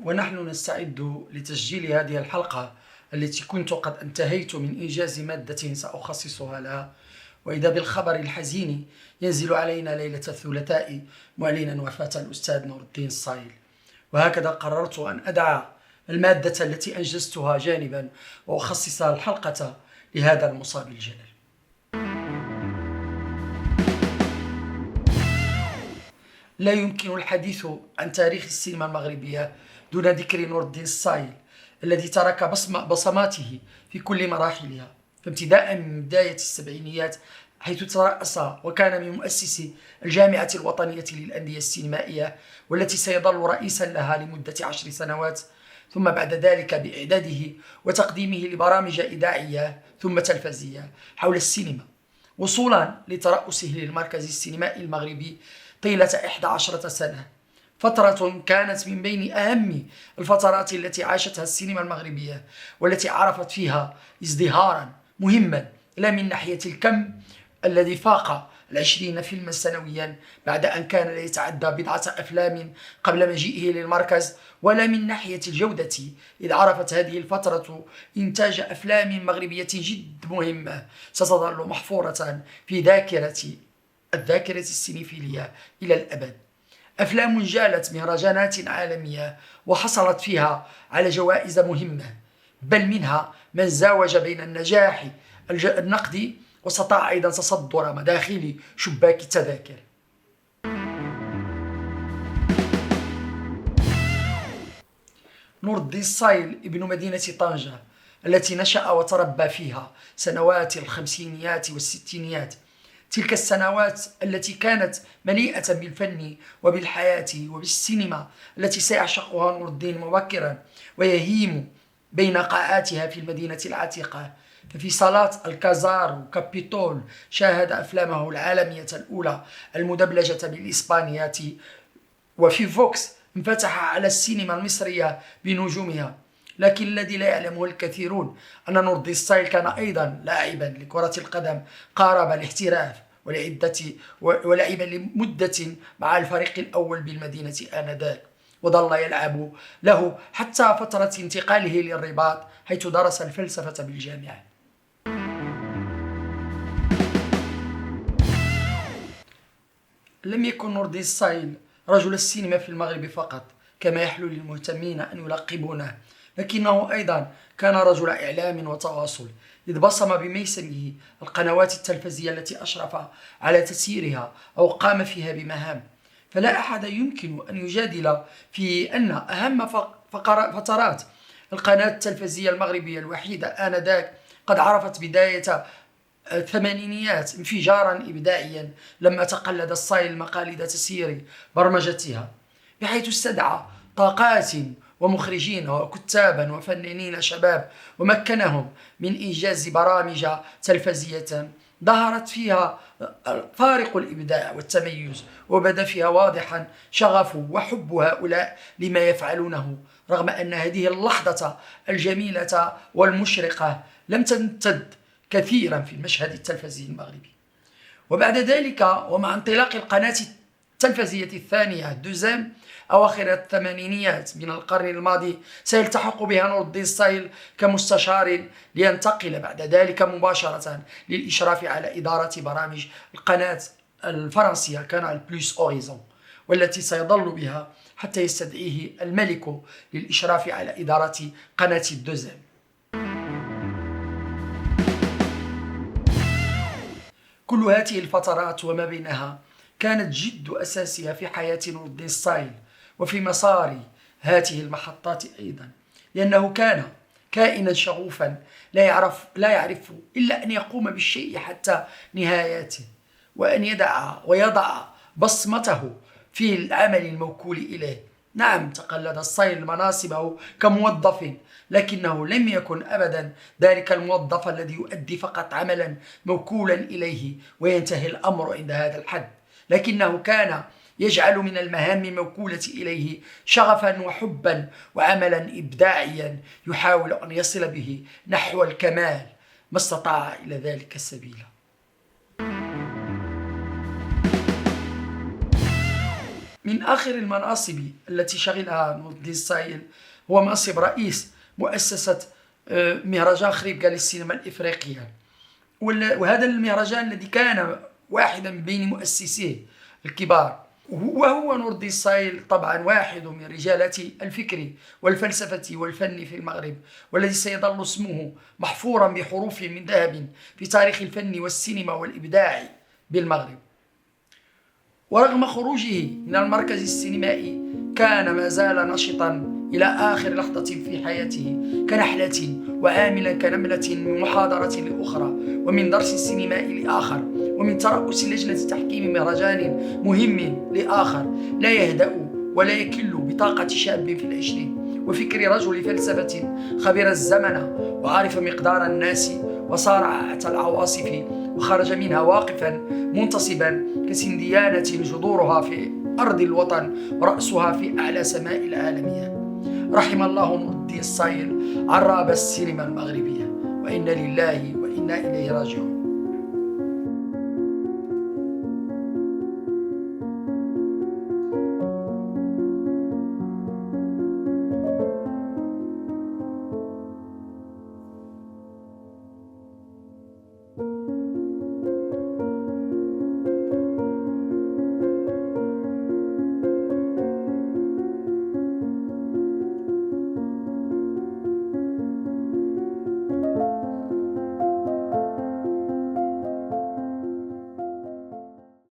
ونحن نستعد لتسجيل هذه الحلقة التي كنت قد انتهيت من إنجاز مادة سأخصصها لها، وإذا بالخبر الحزين ينزل علينا ليلة الثلاثاء معلنا وفاة الأستاذ نور الدين الصايل. وهكذا قررت أن أدع المادة التي أنجزتها جانبا وأخصص الحلقة لهذا المصاب الجلل. لا يمكن الحديث عن تاريخ السينما المغربية دون ذكر نور الدين الصايل الذي ترك بصماته في كل مراحلها، فابتداء من بداية السبعينيات حيث ترأس وكان من مؤسسي الجامعة الوطنية للأندية السينمائية والتي سيظل رئيسا لها لمدة 10 سنوات، ثم بعد ذلك بإعداده وتقديمه لبرامج إذاعية ثم تلفزية حول السينما، وصولا لترأسه للمركز السينمائي المغربي طيلة 11 سنة، فترة كانت من بين أهم الفترات التي عاشتها السينما المغربية والتي عرفت فيها ازدهارا مهما لا من ناحية الكم الذي فاق 20 فيلما سنويا بعد أن كان لا يتعدى 10 أفلام قبل مجيئه للمركز، ولا من ناحية الجودة إذ عرفت هذه الفترة إنتاج أفلام مغربية جد مهمة ستظل محفورة في الذاكرة السينيفيلية إلى الأبد. أفلام جالت مهرجانات عالمية وحصلت فيها على جوائز مهمة، بل منها من زاوج بين النجاح النقدي واستطاع أيضا تصدر مداخل شباك التذاكر. نور الدين الصايل ابن مدينة طنجة التي نشأ وتربى فيها سنوات الخمسينيات والستينيات، تلك السنوات التي كانت مليئة بالفن وبالحياة وبالسينما التي سيعشقها نور الدين مبكرا ويهيم بين قاعاتها في المدينة العتيقة. ففي صالات الكازار وكابيتول شاهد أفلامه العالمية الأولى المدبلجة بالإسبانية، وفي فوكس انفتح على السينما المصرية بنجومها. لكن الذي لا يعلمه الكثيرون أن نور الدين الصايل كان أيضا لاعبا لكرة القدم قارب الاحتراف ولعب لمدة مع الفريق الأول بالمدينة آنذاك، وظل يلعب له حتى فترة انتقاله للرباط حيث درس الفلسفة بالجامعة. لم يكن نور الدين الصايل رجل السينما في المغرب فقط كما يحلو للمهتمين أن يلقبونه، لكنه أيضا كان رجل إعلام وتواصل، إذ بصم بميسمه القنوات التلفزية التي أشرف على تسييرها أو قام فيها بمهام. فلا أحد يمكن أن يجادل في أن أهم فترات القناة التلفزية المغربية الوحيدة آنذاك قد عرفت بداية الثمانينيات انفجارا إبداعيا لما تقلد الصايل مقاليد تسيير برمجتها، بحيث استدعى طاقات ومخرجين وكتابا وفنانين شباب ومكنهم من إنجاز برامج تلفزية ظهرت فيها فارق الإبداع والتميز، وبدا فيها واضحا شغف وحب هؤلاء لما يفعلونه، رغم أن هذه اللحظة الجميلة والمشرقة لم تمتد كثيرا في المشهد التلفزيوني المغربي. وبعد ذلك ومع انطلاق القناة التلفزية الثانية دوزام أواخر الثمانينيات من القرن الماضي سيلتحق بها نور الدين الصايل كمستشار، لينتقل بعد ذلك مباشرة للإشراف على إدارة برامج القناة الفرنسية كانال بلوس أوريزون، والتي سيظل بها حتى يستدعيه الملك للإشراف على إدارة قناة الدوزام. كل هذه الفترات وما بينها كانت جد أساسية في حياة نور الدين الصايل وفي مسار هذه المحطات أيضا، لأنه كان كائنا شغوفا لا يعرف إلا أن يقوم بالشيء حتى نهايته، وأن يضع بصمته في العمل الموكول إليه. نعم، تقلد الصايل مناصبه كموظف، لكنه لم يكن أبدا ذلك الموظف الذي يؤدي فقط عملا موكولا إليه وينتهي الأمر عند هذا الحد، لكنه كان يجعل من المهام الموكولة إليه شغفا وحبا وعملا إبداعيا يحاول أن يصل به نحو الكمال ما استطاع إلى ذلك السبيل. من من آخر المناصب التي شغلها نور الدين الصايل هو منصب رئيس مؤسسة مهرجان خريبكا للسينما الإفريقية. وهذا المهرجان الذي كان واحدا من بين مؤسسيه الكبار، وهو نور الدين الصايل طبعا واحد من رجالات الفكر والفلسفة والفن في المغرب، والذي سيظل اسمه محفورا بحروف من ذهب في تاريخ الفن والسينما والإبداع بالمغرب. ورغم خروجه من المركز السينمائي كان ما زال نشطا إلى آخر لحظة في حياته، كنحلة وعاملا كنملة من محاضرة لأخرى ومن درس سينمائي لآخر ومن ترأس لجنة تحكيم مهرجان مهم لآخر، لا يهدأ ولا يكل بطاقة شاب في العشرين وفكر رجل فلسفة خبر الزمن وعرف مقدار الناس وصارع العواصف وخرج منها واقفا منتصبا كسنديانة جذورها في أرض الوطن ورأسها في أعلى سماء العالمية. رحم الله نور الدين الصايل عراب السينما المغربية، وإنا لله وإنا إليه راجعون.